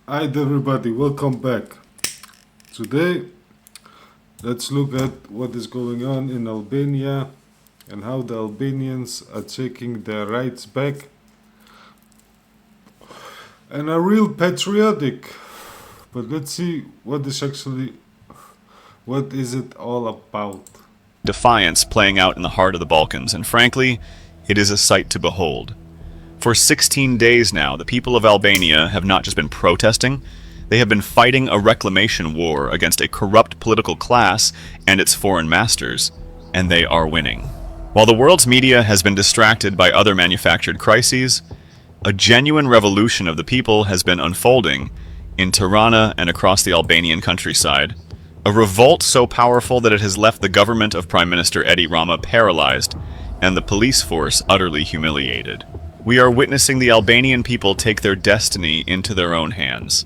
Hi everybody, welcome back. Today, let's look at what is going on in Albania and how the Albanians are taking their rights back and are real patriotic. But let's see what is it all about. Defiance playing out in the heart of the Balkans, and frankly, it is a sight to behold. For 16 days now, the people of Albania have not just been protesting, they have been fighting a reclamation war against a corrupt political class and its foreign masters, and they are winning. While the world's media has been distracted by other manufactured crises, a genuine revolution of the people has been unfolding in Tirana and across the Albanian countryside. A revolt so powerful that it has left the government of Prime Minister Edi Rama paralyzed and the police force utterly humiliated. We are witnessing the Albanian people take their destiny into their own hands.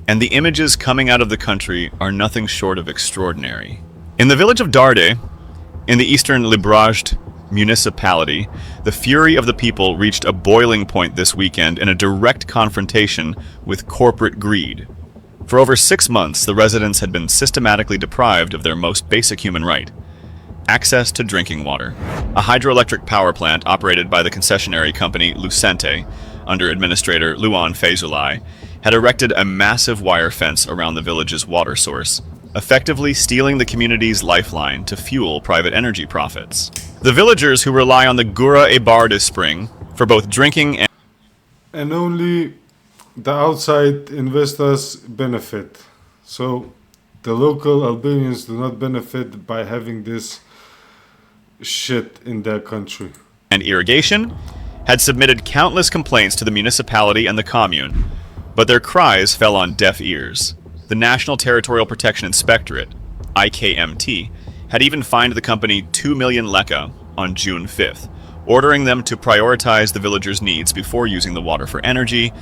And the images coming out of the country are nothing short of extraordinary. In the village of Darde, in the eastern Librajt municipality, the fury of the people reached a boiling point this weekend in a direct confrontation with corporate greed. For over 6 months, the residents had been systematically deprived of their most basic human right: access to drinking water. A hydroelectric power plant operated by the concessionary company Lucente, under Administrator Luan Fezulai, had erected a massive wire fence around the village's water source, effectively stealing the community's lifeline to fuel private energy profits. The villagers who rely on the Gura e Barda spring for both drinking And only the outside investors benefit. So the local Albanians do not benefit by having this shit in their country. and irrigation had submitted countless complaints to the municipality and the commune, but their cries fell on deaf ears. The National Territorial Protection Inspectorate, IKMT, had even fined the company 2 million leka on June 5th, ordering them to prioritize the villagers' needs before using the water for energy,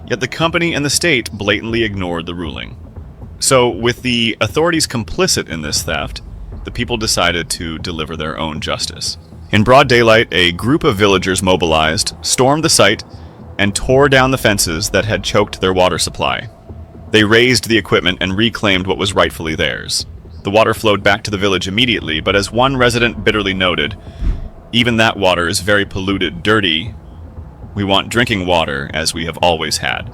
yet the company and the state blatantly ignored the ruling. So, with the authorities complicit in this theft, the people decided to deliver their own justice. In broad daylight, a group of villagers mobilized, stormed the site, and tore down the fences that had choked their water supply. They razed the equipment and reclaimed what was rightfully theirs. The water flowed back to the village immediately, but as one resident bitterly noted, even that water is very polluted, dirty. We want drinking water as we have always had.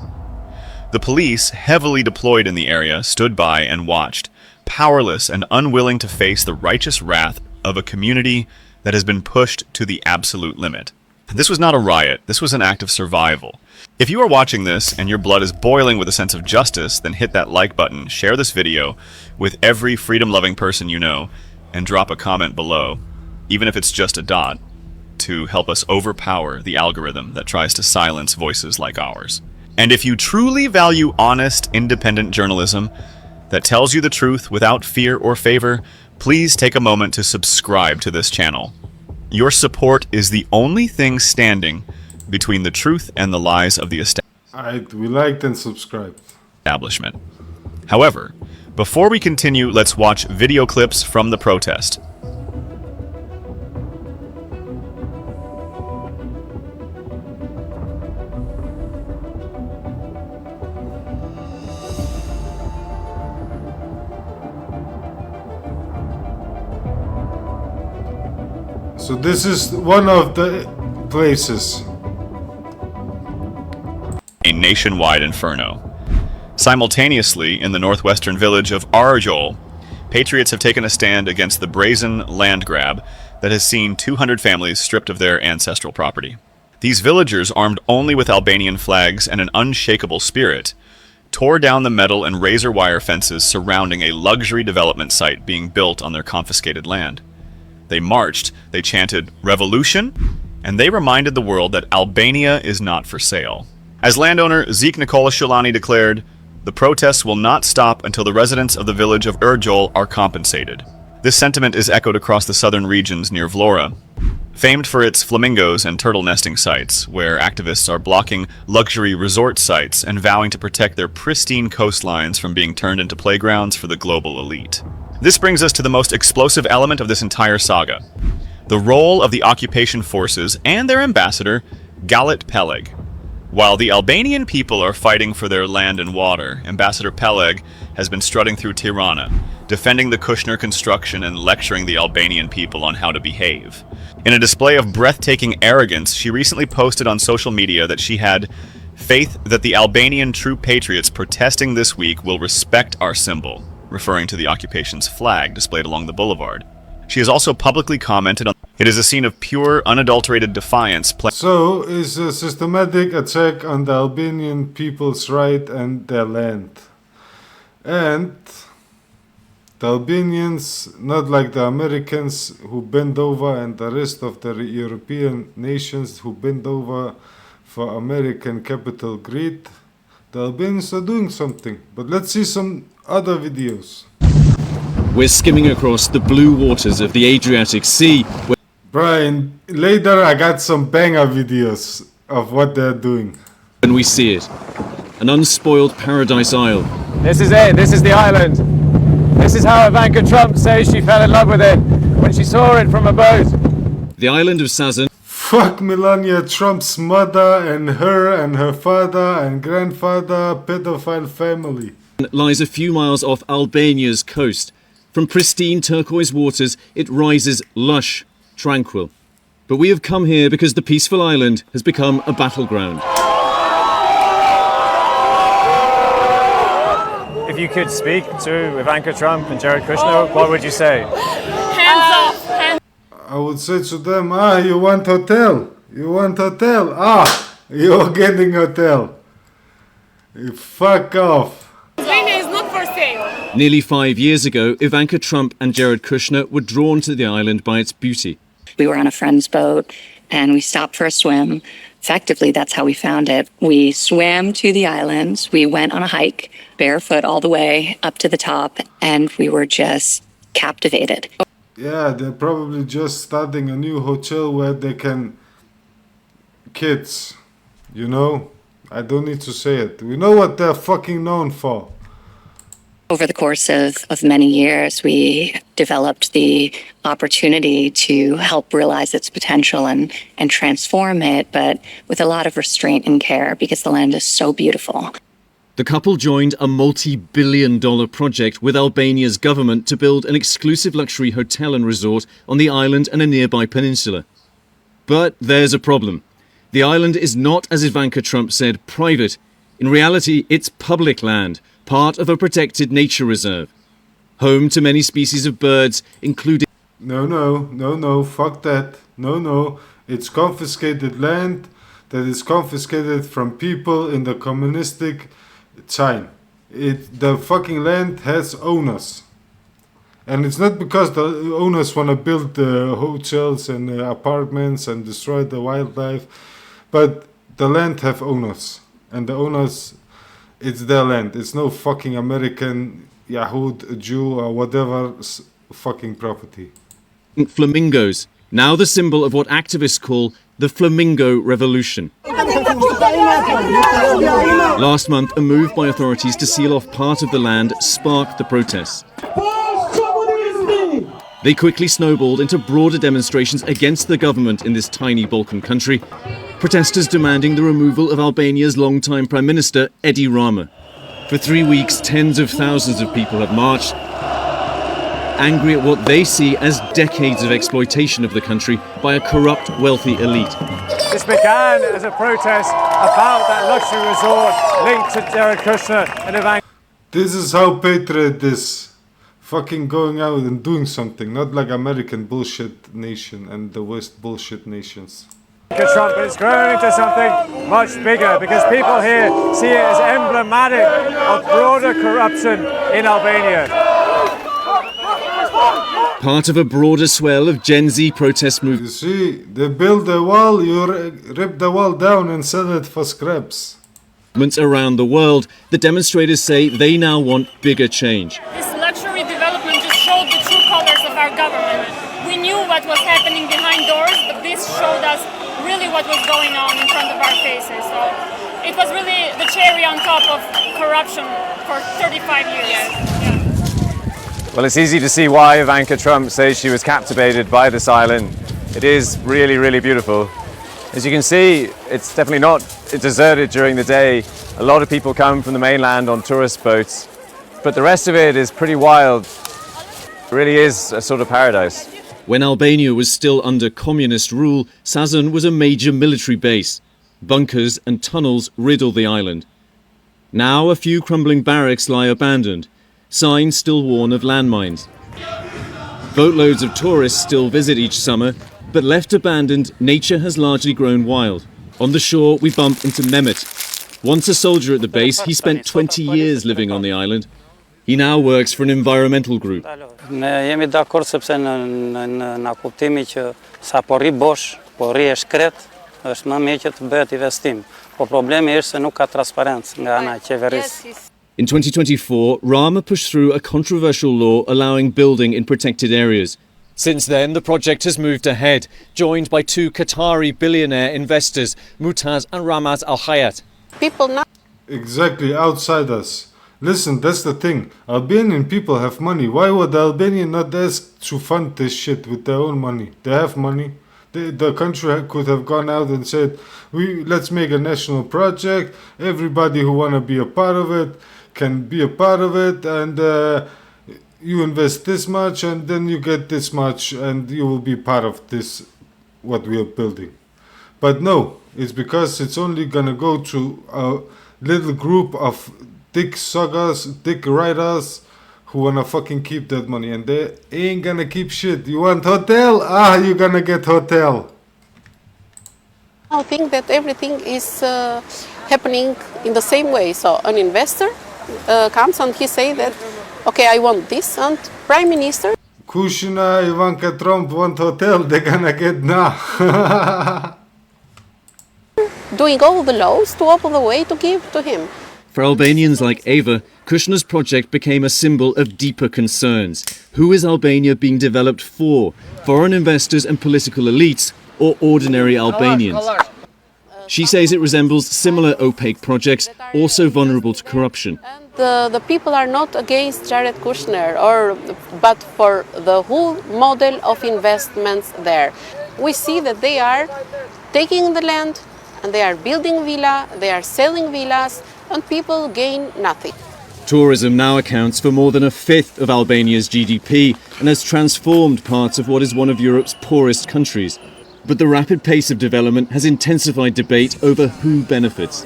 The police, heavily deployed in the area, stood by and watched, powerless and unwilling to face the righteous wrath of a community that has been pushed to the absolute limit. This was not a riot, this was an act of survival. If you are watching this and your blood is boiling with a sense of justice, then hit that like button, share this video with every freedom-loving person you know, and drop a comment below, even if it's just a dot, to help us overpower the algorithm that tries to silence voices like ours. And if you truly value honest, independent journalism that tells you the truth without fear or favor, please take a moment to subscribe to this channel. Your support is the only thing standing between the truth and the lies of the We liked and subscribed. establishment. However, before we continue, let's watch video clips from the protest. So this is one of the places. A nationwide inferno. Simultaneously, in the northwestern village of Arjol, patriots have taken a stand against the brazen land grab that has seen 200 families stripped of their ancestral property. These villagers, armed only with Albanian flags and an unshakable spirit, tore down the metal and razor wire fences surrounding a luxury development site being built on their confiscated land. They marched, they chanted "Revolution," and they reminded the world that Albania is not for sale. As landowner Zeke Nikola Shulani declared, the protests will not stop until the residents of the village of Urjol are compensated. This sentiment is echoed across the southern regions near Vlora, famed for its flamingos and turtle nesting sites, where activists are blocking luxury resort sites and vowing to protect their pristine coastlines from being turned into playgrounds for the global elite. This brings us to the most explosive element of this entire saga: the role of the occupation forces and their ambassador, Galit Peleg. While the Albanian people are fighting for their land and water, Ambassador Peleg has been strutting through Tirana, defending the Kushner construction and lecturing the Albanian people on how to behave. In a display of breathtaking arrogance, she recently posted on social media that she had faith that the Albanian true patriots protesting this week will respect our symbol, referring to the occupation's flag displayed along the boulevard. She has also publicly commented on it is a scene of pure, unadulterated defiance. So, it's a systematic attack on the Albanian people's right and their land. And the Albanians, not like the Americans who bend over and the rest of the European nations who bend over for American capital greed, the Albanians are doing something. But let's see some other videos. We're skimming across the blue waters of the Adriatic Sea. Brian, later I got some banger videos of what they're doing. When we see it, an unspoiled paradise isle. This is it, this is the island. This is how Ivanka Trump says she fell in love with it when she saw it from a boat. The island of Sazan. Fuck Melania Trump's mother and her father and grandfather pedophile family. Lies a few miles off Albania's coast. From pristine turquoise waters, it rises lush, tranquil. But we have come here because the peaceful island has become a battleground. If you could speak to Ivanka Trump and Jared Kushner, what would you say? Hands off! Hands I would say to them, you want hotel? You want hotel? You're getting hotel. You fuck off. Albania is not for sale. Nearly 5 years ago, Ivanka Trump and Jared Kushner were drawn to the island by its beauty. We were on a friend's boat and we stopped for a swim. Effectively, that's how we found it. We swam to the islands. We went on a hike, barefoot all the way up to the top, and we were just captivated. Yeah, they're probably just starting a new hotel where they can... Kids, you know? I don't need to say it. We know what they're fucking known for. Over the course of many years, we developed the opportunity to help realize its potential and transform it, but with a lot of restraint and care because the land is so beautiful. The couple joined a multi-billion-dollar project with Albania's government to build an exclusive luxury hotel and resort on the island and a nearby peninsula. But there's a problem. The island is not, as Ivanka Trump said, private. In reality, it's public land, part of a protected nature reserve. Home to many species of birds, including... No, fuck that. No, it's confiscated land that is confiscated from people in the communistic time. The fucking land has owners. And it's not because the owners want to build hotels and apartments and destroy the wildlife, but the land have owners. And the owners, it's their land. It's no fucking American, Yahud, Jew or whatever fucking property. Flamingos, now the symbol of what activists call the Flamingo Revolution. Last month, a move by authorities to seal off part of the land sparked the protests. They quickly snowballed into broader demonstrations against the government in this tiny Balkan country, protesters demanding the removal of Albania's longtime Prime Minister, Edi Rama. For 3 weeks, tens of thousands of people have marched, angry at what they see as decades of exploitation of the country by a corrupt, wealthy elite. This began as a protest about that luxury resort linked to Jared Kushner and Ivanka. This is how patriot is. Fucking going out and doing something, not like American bullshit nation and the West bullshit nations. Trump, but it's grown into something much bigger because people here see it as emblematic of broader corruption in Albania. Part of a broader swell of Gen Z protest movements. You see, they build a wall, you rip the wall down and sell it for scraps. Around the world, the demonstrators say they now want bigger change. This luxury development just showed the true colors of our government. We knew what was happening behind doors, but this showed us really what was going on in front of our faces. So it was really the cherry on top of corruption for 35 years. Yeah. Well, it's easy to see why Ivanka Trump says she was captivated by this island. It is really, really beautiful. As you can see, it's definitely not It's deserted during the day. A lot of people come from the mainland on tourist boats, but the rest of it is pretty wild. It really is a sort of paradise. When Albania was still under communist rule, Sazan was a major military base. Bunkers and tunnels riddle the island. Now a few crumbling barracks lie abandoned, signs still warn of landmines. Boatloads of tourists still visit each summer, but left abandoned, nature has largely grown wild. On the shore, we bump into Mehmet. Once a soldier at the base, he spent 20 years living on the island. He now works for an environmental group. Ne jemi dakord sepse në kuptimi që sa po rri bosh, po rri e shkret, është më mirë që të bëhet investim. Po problemi është se nuk ka transparencë nga ana e qeverisë. In 2024, Rama pushed through a controversial law allowing building in protected areas. Since then, the project has moved ahead, joined by two Qatari billionaire investors, Mutaz and Ramaz Al Hayat. People now. Exactly, outside us. Listen, that's the thing. Albanian people have money. Why would the Albanian not ask to fund this shit with their own money? They have money. The country could have gone out and said, let's make a national project. Everybody who want to be a part of it can be a part of it. And you invest this much and then you get this much and you will be part of this, what we are building. But no, it's because it's only going to go to a little group of dick suckers, dick riders who wanna fucking keep that money, and they ain't gonna keep shit. You want hotel? You're gonna get hotel. I think that everything is happening in the same way. So an investor comes and he say that, okay, I want this, and Prime Minister Kushina, Ivanka Trump want hotel, they're gonna get now. doing all the laws to open the way to give to him. For Albanians like Ava, Kushner's project became a symbol of deeper concerns. Who is Albania being developed for? Foreign investors and political elites, or ordinary Albanians? She says it resembles similar opaque projects, also vulnerable to corruption. The people are not against Jared Kushner, but for the whole model of investments there. We see that they are taking the land and they are building villas, they are selling villas, and people gain nothing. Tourism now accounts for more than a fifth of Albania's GDP and has transformed parts of what is one of Europe's poorest countries. But the rapid pace of development has intensified debate over who benefits.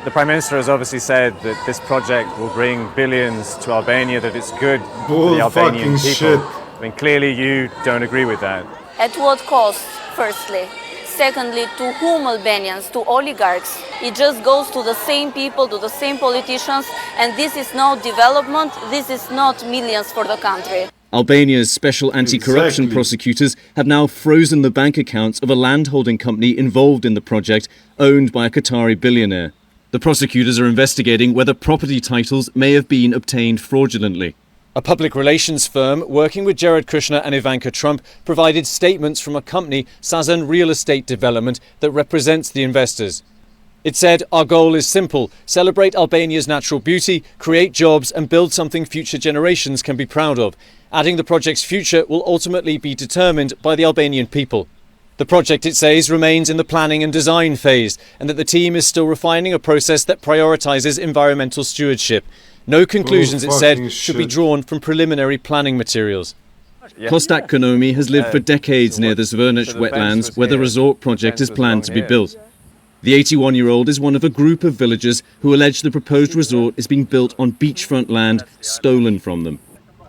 The Prime Minister has obviously said that this project will bring billions to Albania, that it's good for the Albanian people. Shit. I mean, clearly you don't agree with that. At what cost, firstly? Secondly, to whom Albanians? To oligarchs. It just goes to the same people, to the same politicians, and this is not development, this is not millions for the country. Albania's special anti-corruption prosecutors have now frozen the bank accounts of a landholding company involved in the project, owned by a Qatari billionaire. The prosecutors are investigating whether property titles may have been obtained fraudulently. A public relations firm working with Jared Kushner and Ivanka Trump provided statements from a company, Sazan Real Estate Development, that represents the investors. It said, "Our goal is simple: celebrate Albania's natural beauty, create jobs and build something future generations can be proud of," adding the project's future will ultimately be determined by the Albanian people. The project, it says, remains in the planning and design phase, and that the team is still refining a process that prioritises environmental stewardship. No conclusions, it said, should be drawn from preliminary planning materials. Kostak Konomi has lived for decades near the Zvernac wetlands where the resort project is planned to be built. The 81-year-old is one of a group of villagers who allege the proposed resort is being built on beachfront land stolen from them.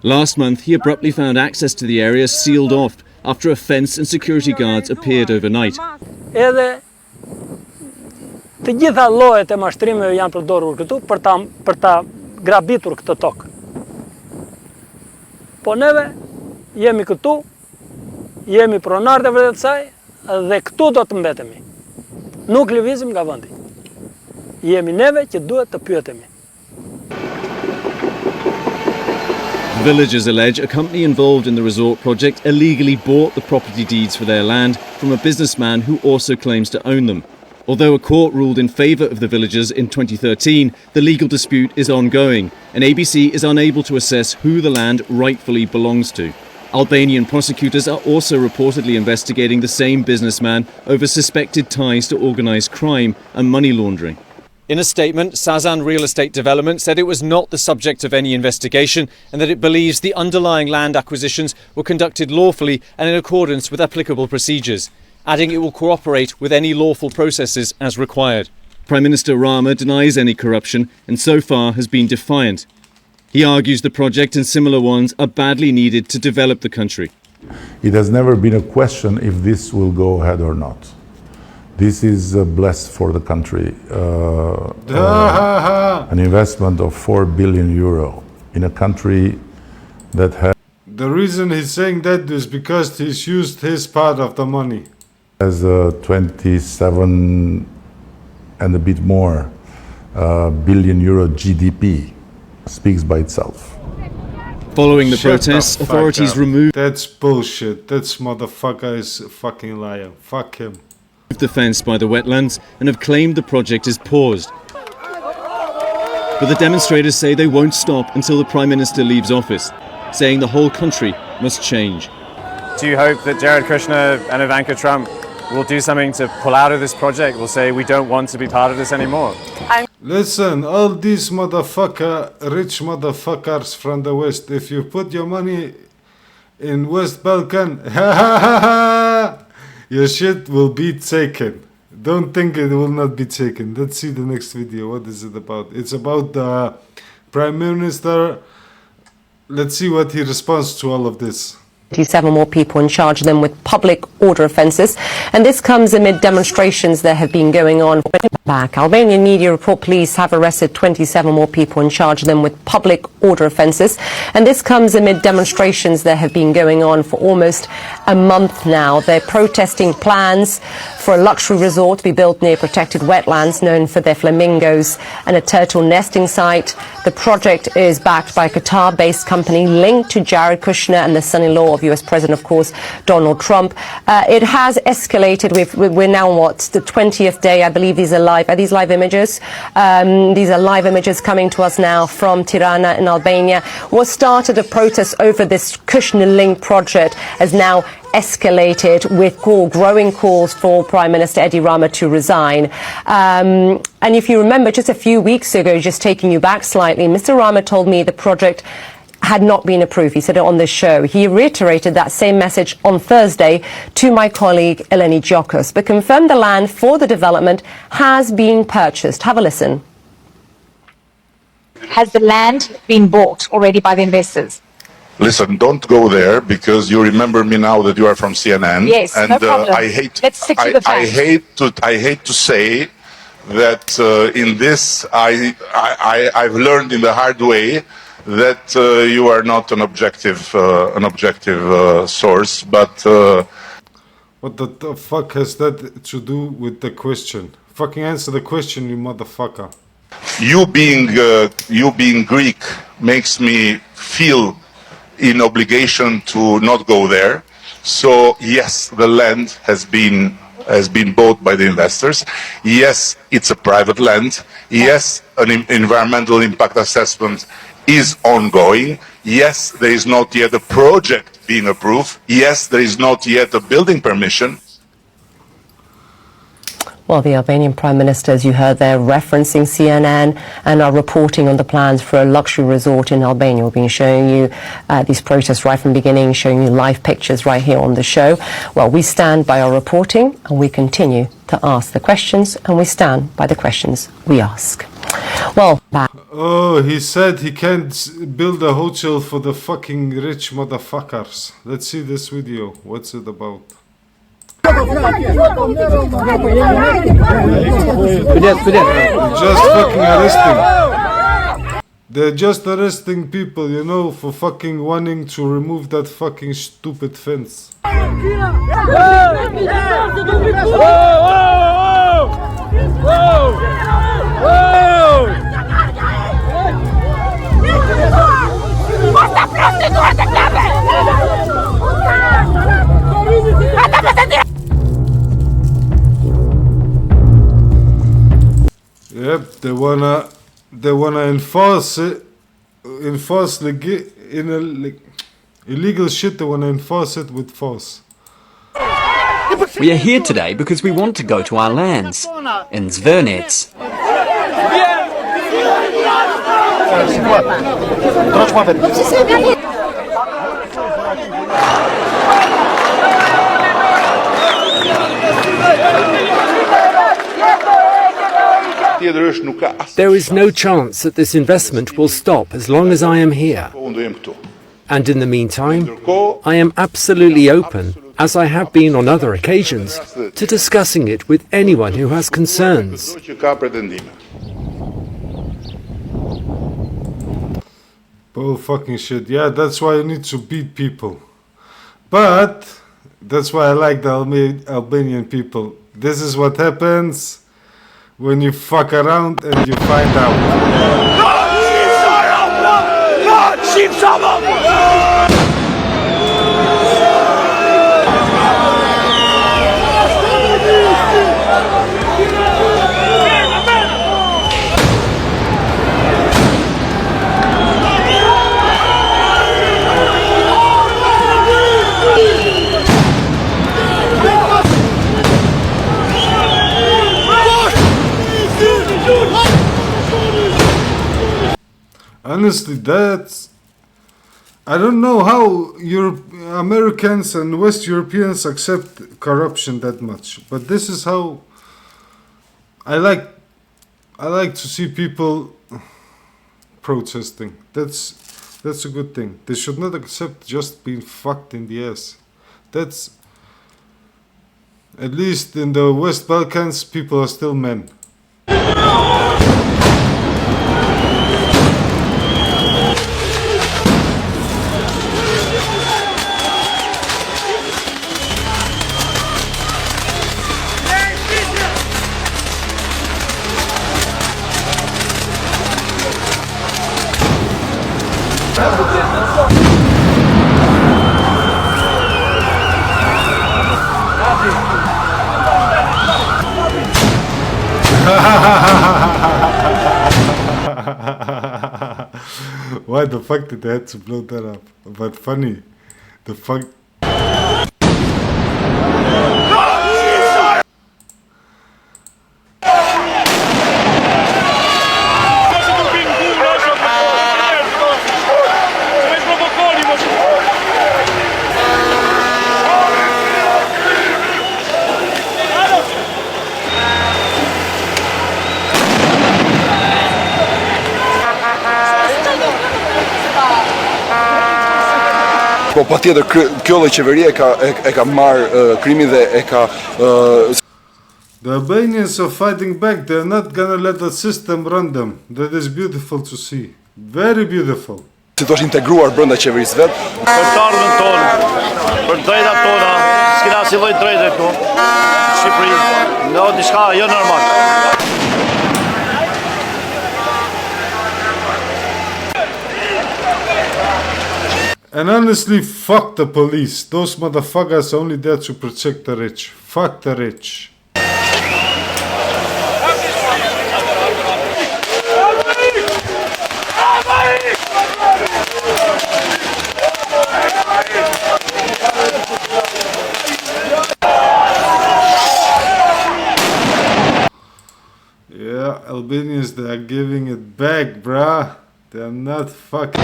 Last month, he abruptly found access to the area sealed off after a fence and security guards appeared overnight. Të gjitha llojet e mashtrimeve janë përdorur këtu për ta grabitur këtë tokë. Po neve jemi këtu, jemi pronarë të vërtet saj dhe këtu do të mbetemi. Nuk lëvizim nga vendi. Jemi neve që duhet të pyetemi. Villagers allege a company involved in the resort project illegally bought the property deeds for their land from a businessman who also claims to own them. Although a court ruled in favour of the villagers in 2013, the legal dispute is ongoing, and ABC is unable to assess who the land rightfully belongs to. Albanian prosecutors are also reportedly investigating the same businessman over suspected ties to organised crime and money laundering. In a statement, Sazan Real Estate Development said it was not the subject of any investigation and that it believes the underlying land acquisitions were conducted lawfully and in accordance with applicable procedures, adding it will cooperate with any lawful processes as required. Prime Minister Rama denies any corruption and so far has been defiant. He argues the project and similar ones are badly needed to develop the country. It has never been a question if this will go ahead or not. This is blessed for the country. An investment of 4 billion euro in a country that has... The reason he's saying that is because he's used his part of the money. Has 27 and a bit more billion euro GDP. Speaks by itself. Following the protests, authorities removed... That's bullshit. That's motherfucker is a fucking liar. Fuck him. ...the fence by the wetlands and have claimed the project is paused. But the demonstrators say they won't stop until the Prime Minister leaves office, saying the whole country must change. Do you hope that Jared Kushner and Ivanka Trump will do something to pull out of this project? Will say we don't want to be part of this anymore? Listen, all these rich motherfuckers from the West, if you put your money in West Balkan, your shit will be taken. Don't think it will not be taken. Let's see the next video. What is it about? It's about the Prime Minister. Let's see what he responds to all of this. 27 more people and charge them with public order offences. And this comes amid demonstrations that have been going on. Back. Albanian media report police have arrested 27 more people and charged them with public order offences. And this comes amid demonstrations that have been going on for almost a month now. They're protesting plans for a luxury resort to be built near protected wetlands known for their flamingos and a turtle nesting site. The project is backed by a Qatar-based company linked to Jared Kushner and the son-in-law of US President, of course, Donald Trump. It has escalated. We're now on the 20th day. I believe these are live. Are these live images? These are live images coming to us now from Tirana in Albania. What started a protest over this Kushner-linked project has now escalated with growing calls for Prime Minister Edi Rama to resign. And if you remember, just a few weeks ago, just taking you back slightly, Mr. Rama told me the project had not been approved. He said it on this show. He reiterated that same message on Thursday to my colleague Eleni Giokos, but confirmed the land for the development has been purchased. Have a listen. Has the land been bought already by the investors? Listen, don't go there because you remember me now that you are from CNN. Yes, and no problem. Let's stick to the facts. I hate to say that in this I've learned in the hard way that you are not an objective source, but what the fuck has that to do with the question? Fucking answer the question, you motherfucker. You being Greek makes me feel in obligation to not go there. So yes, the land has been bought by the investors. Yes, it's a private land. Yes, an environmental impact assessment is ongoing. Yes, there is not yet a project being approved. Yes, there is not yet a building permission. Well, the Albanian Prime Minister, as you heard there, referencing CNN and are reporting on the plans for a luxury resort in Albania. We've been showing you these protests right from the beginning, showing you live pictures right here on the show. Well, we stand by our reporting and we continue to ask the questions, and we stand by the questions we ask. Well, oh, he said he can't build a hotel for the fucking rich motherfuckers. Let's see this video. What's it about? Just fucking arresting. They're just arresting people, you know, for fucking wanting to remove that fucking stupid fence. Yep, they wanna enforce it, Illegal shit, they want to enforce it with force. We are here today because we want to go to our lands, in Zvernets. There is no chance that this investment will stop as long as I am here. And in the meantime, I am absolutely open, as I have been on other occasions, to discussing it with anyone who has concerns. Bull fucking shit. Yeah, that's why you need to beat people. But that's why I like the Albanian people. This is what happens when you fuck around and you find out. Honestly, that's... I don't know how Americans and West Europeans accept corruption that much, but this is how I like to see people protesting. That's a good thing. They should not accept just being fucked in the ass. That's, at least in the West Balkans, people are still men. Why the fuck did they have to blow that up? But funny. The fuck... Po patjetër kjo lloj qeverie e ka marr krimin dhe e ka The Albanians are fighting back. They're not gonna let the system run them. That is beautiful to see. Very beautiful. Si të është integruar brenda qeverisë vet. Për të ardhmen tonë, për drejtat tona, s'kena si lloj drejte këtu. Shqipëri, no diçka jo normal. And honestly, fuck the police. Those motherfuckers are only there to protect the rich. Fuck the rich. Yeah, Albanians, they are giving it back, bruh. They are not fucking...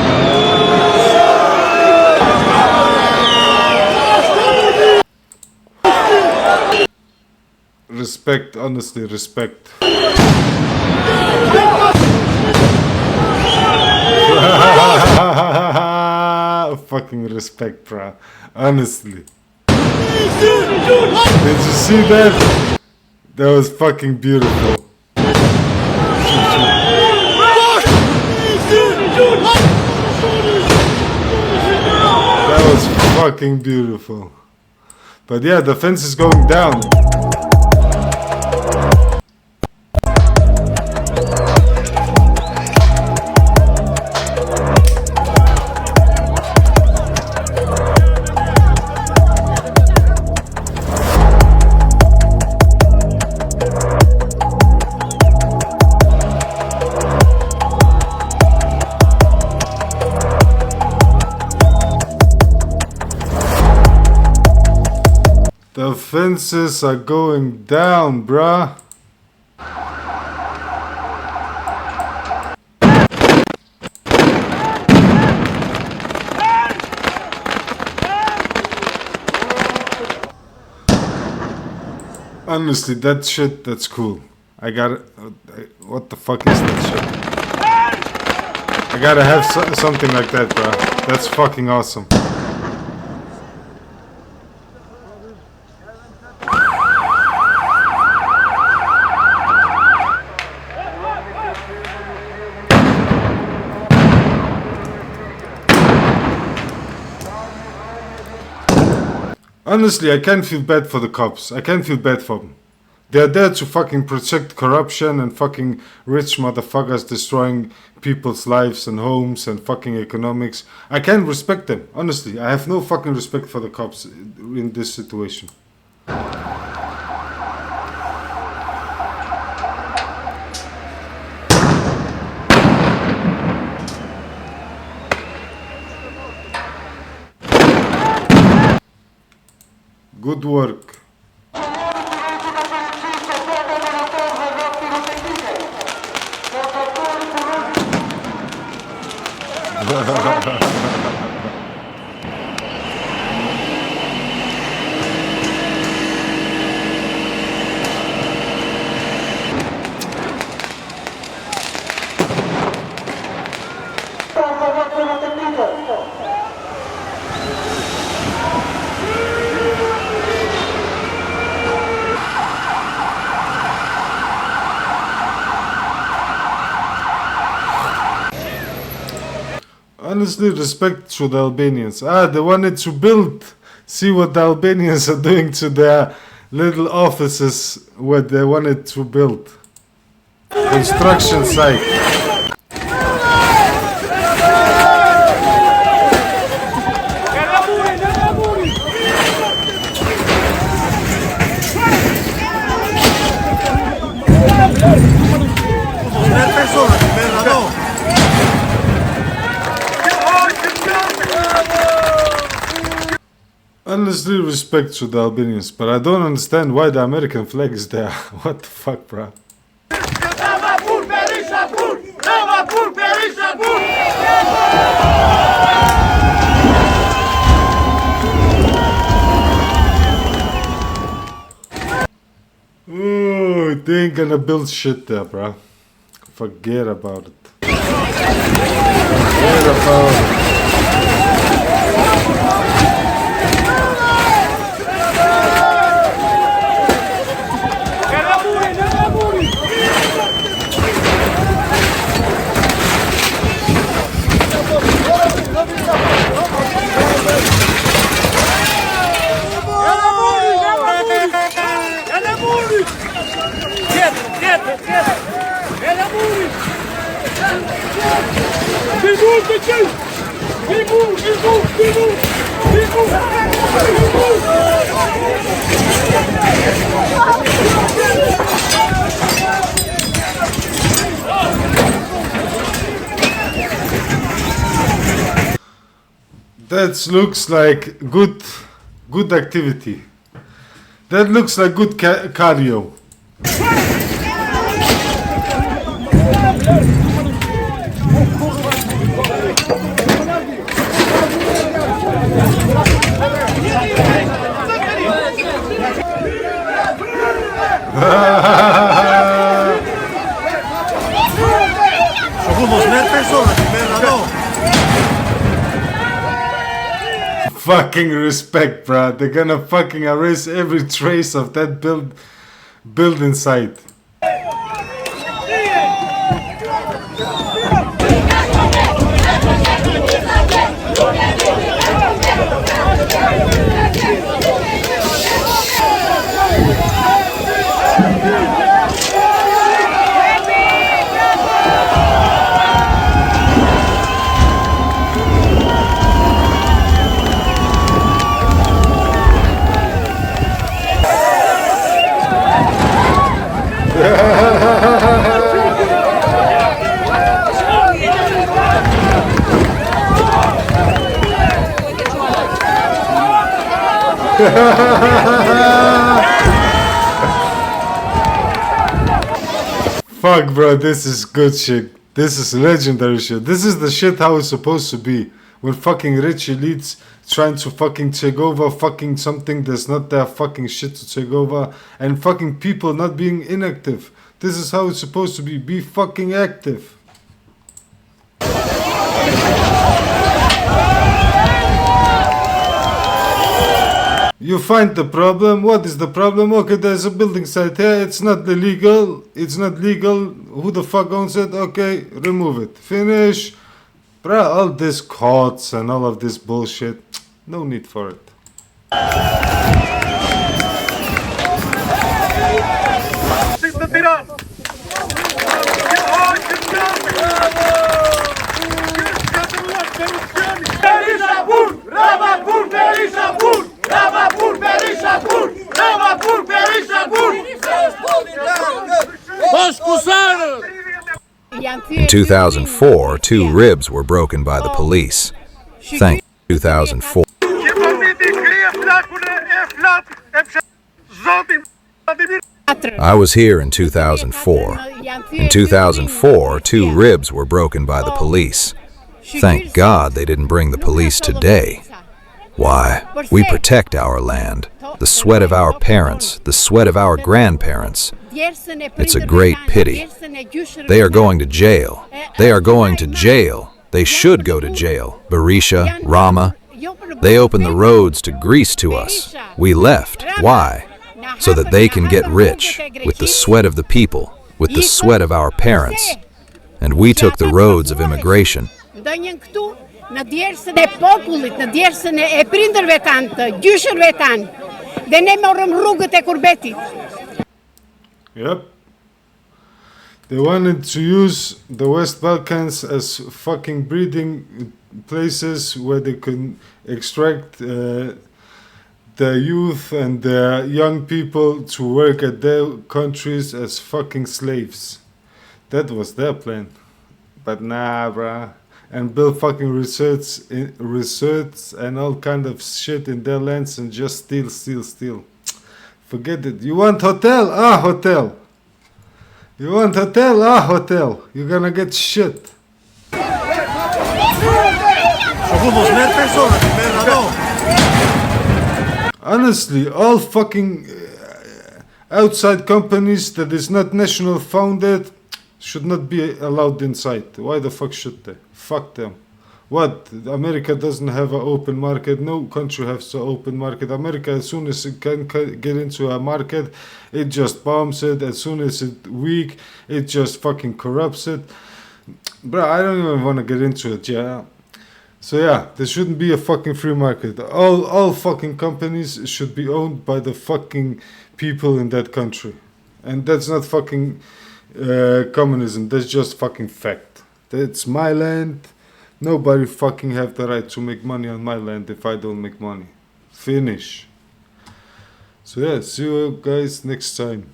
Respect, honestly, respect. Fucking respect, bruh. Honestly. Did you see that? That was fucking beautiful. That was fucking beautiful. But yeah, the fence is going down. defenses are going down, bruh. Honestly, that shit, that's cool. I gotta... what the fuck is that shit? I gotta have something like that, bro. That's fucking awesome. Honestly, I can't feel bad for the cops. I can't feel bad for them. They're there to fucking protect corruption and fucking rich motherfuckers destroying people's lives and homes and fucking economics. I can't respect them. Honestly, I have no fucking respect for the cops in this situation. Good work. Honestly, respect to the Albanians. They wanted to build. See what the Albanians are doing to their little offices where they wanted to build. Construction site. Honestly, respect to the Albanians, but I don't understand why the American flag is there. What the fuck, bruh? Oh, they ain't gonna build shit there, bruh. Forget about it. Forget about it. That looks like good activity. That looks like good cardio. Fucking respect, bruh. They're gonna fucking erase every trace of that building site. Ha ha ha ha ha! Fuck, bro, this is good shit. This is legendary shit. This is the shit how it's supposed to be. When fucking rich elites trying to fucking take over fucking something that's not their fucking shit to take over, and fucking people not being inactive. This is how it's supposed to be. Be fucking active. You find the problem. What is the problem? Okay, there's a building site here. It's not illegal. It's not legal. Who the fuck owns it? Okay, remove it. Finish. Bruh, all this courts and all of this bullshit. No need for it. 2004, 2 ribs were broken by the police. Thank 2004. I was here in 2004. In 2004, 2 ribs were broken by the police. Thank God they didn't bring the police today. Why? We protect our land, the sweat of our parents, the sweat of our grandparents. It's a great pity. They are going to jail. They are going to jail. They should go to jail. Berisha, Rama. They opened the roads to Greece to us. We left. Why? So that they can get rich with the sweat of the people, with the sweat of our parents. And we took the roads of immigration. Yep. They wanted to use the West Balkans as fucking breeding places where they could extract the youth and the young people to work at their countries as fucking slaves. That was their plan. But nah, bruh. And build fucking resorts and all kind of shit in their lands and just steal. Forget it. You want hotel? Ah, hotel. You want hotel? Ah, hotel. You're gonna get shit. Honestly, all fucking outside companies that is not national founded should not be allowed inside. Why the fuck should they? Fuck them. What? America doesn't have an open market. No country has an open market. America, as soon as it can get into a market, it just bombs it. As soon as it's weak, it just fucking corrupts it. Bro, I don't even want to get into it, yeah. So yeah, there shouldn't be a fucking free market. All fucking companies should be owned by the fucking people in that country. And that's not fucking communism. That's just fucking fact. That's my land. Nobody fucking have the right to make money on my land if I don't make money. Finish. So yeah, see you guys next time.